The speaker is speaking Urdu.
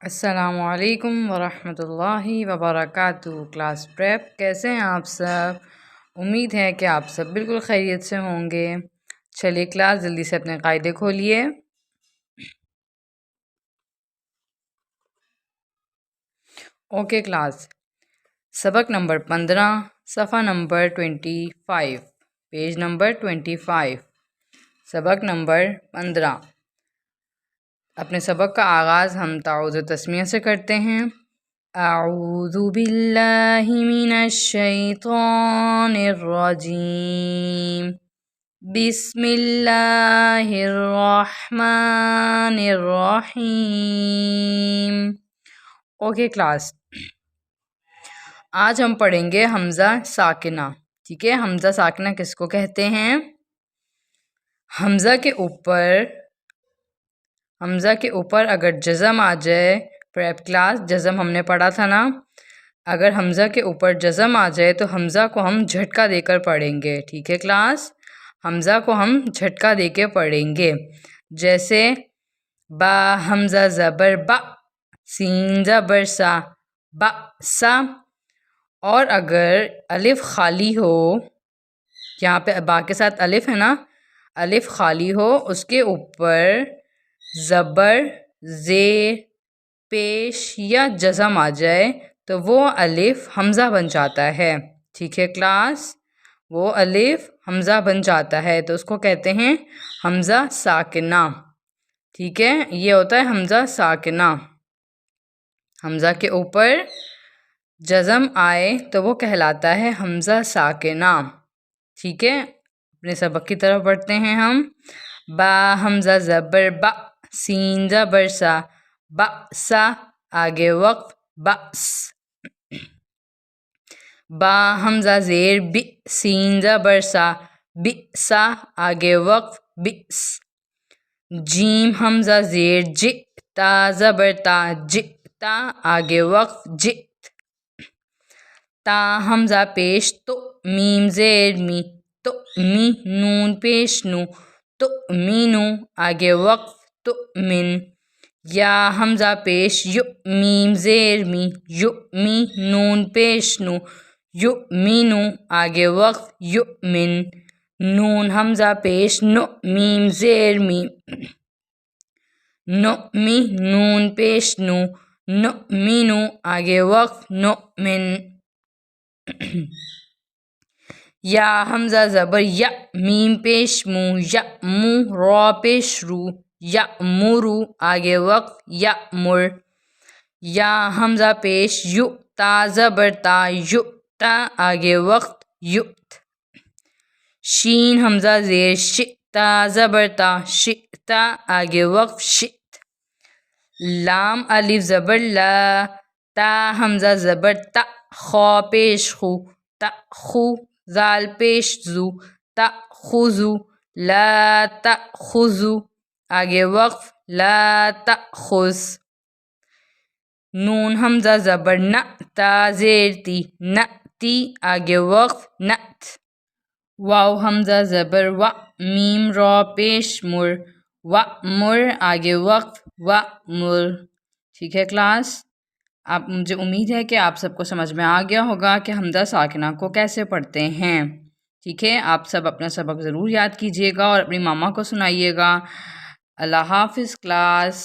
السلام علیکم ورحمۃ اللہ وبرکاتہ۔ کلاس پریپ کیسے ہیں آپ سب؟ امید ہے کہ آپ سب بالکل خیریت سے ہوں گے۔ چلیے کلاس جلدی سے اپنے قاعدے کھولیے۔ اوکے کلاس، سبق نمبر 15، صفحہ نمبر 25، پیج نمبر 25، سبق نمبر 15۔ اپنے سبق کا آغاز ہم تعوذ و تسمیہ سے کرتے ہیں۔ اعوذ باللہ من الشیطان الرجیم، بسم اللہ الرحمن الرحیم۔ اوکے کلاس، آج ہم پڑھیں گے حمزہ ساکنہ۔ ٹھیک ہے، حمزہ ساکنہ کس کو کہتے ہیں؟ حمزہ کے اوپر اگر جزم آ جائے، پریپ کلاس جزم ہم نے پڑھا تھا نا، اگر حمزہ کے اوپر جزم آ جائے تو حمزہ کو ہم جھٹکا دے کر پڑھیں گے۔ ٹھیک ہے کلاس، حمزہ کو ہم جھٹکا دے کے پڑھیں گے۔ جیسے با حمزہ زبر با، سین زبر سا، با سا۔ اور اگر الف خالی ہو، یہاں پہ با کے ساتھ الف ہے نا، الف خالی ہو، اس کے اوپر زبر، زیر، پیش یا جزم آ جائے تو وہ الف حمزہ بن جاتا ہے۔ ٹھیک ہے کلاس، وہ الف حمزہ بن جاتا ہے تو اس کو کہتے ہیں حمزہ ساکنہ۔ ٹھیک ہے، یہ ہوتا ہے حمزہ ساکنہ۔ حمزہ کے اوپر جزم آئے تو وہ کہلاتا ہے حمزہ ساکنہ۔ ٹھیک ہے، اپنے سبق کی طرف بڑھتے ہیں ہم۔ با حمزہ زبر با، سین زبر سا، با سا، آگے وقف بأس۔ با حمزہ زیر بی، سین زبر سا، بی سا، آگے وقف بئس۔ جیم حمزہ زیر جی، تا زبر تا، جی تا، آگے وقف جئت۔ تا حمزہ پیش تو، میم زیر می، تو می، نون پیش نو، تو مینو، آگے وقف تؤمن۔ یا حمزہ پیش یو، میم زیر می، یو می، نون پیش نو، یؤمنو، آگے وقف یؤمن۔ نون حمزہ پیش نو، میم زیر می، نؤمی، نون پیش نو، نؤمنو، آگے وقف نؤمن۔ یا حمزہ زبر یا، میم پیش مو، یأمو، را پیش رو، یأمرو، آگے وقف یأمر۔ یا حمزہ پیش یو، تا زبر تا، یؤتا، آگے وقف یؤت۔ شین حمزہ زیر ش، تا زبر تا، شئتا، آگے وقف شئت۔ لام الف زبر لا، تا حمزہ زبر تا، خا پیش خو، تأخو، زال پیش زو، تأخذو، لا تأخذو، آگے وقف لا تأخذ۔ نون حمزہ زبر نا، تا زیر تی، نأتی، آگے وقف نأت۔ واو حمزہ زبر وا، میم را پیش مر، وأمر، آگے وقف وأمر۔ ٹھیک ہے کلاس، مجھے امید ہے کہ آپ سب کو سمجھ میں آ گیا ہوگا کہ حمزہ ساکنہ کو کیسے پڑھتے ہیں۔ ٹھیک ہے، آپ سب اپنا سبق ضرور یاد کیجیے گا اور اپنی ماما کو سنائیے گا۔ اللہ حافظ کلاس۔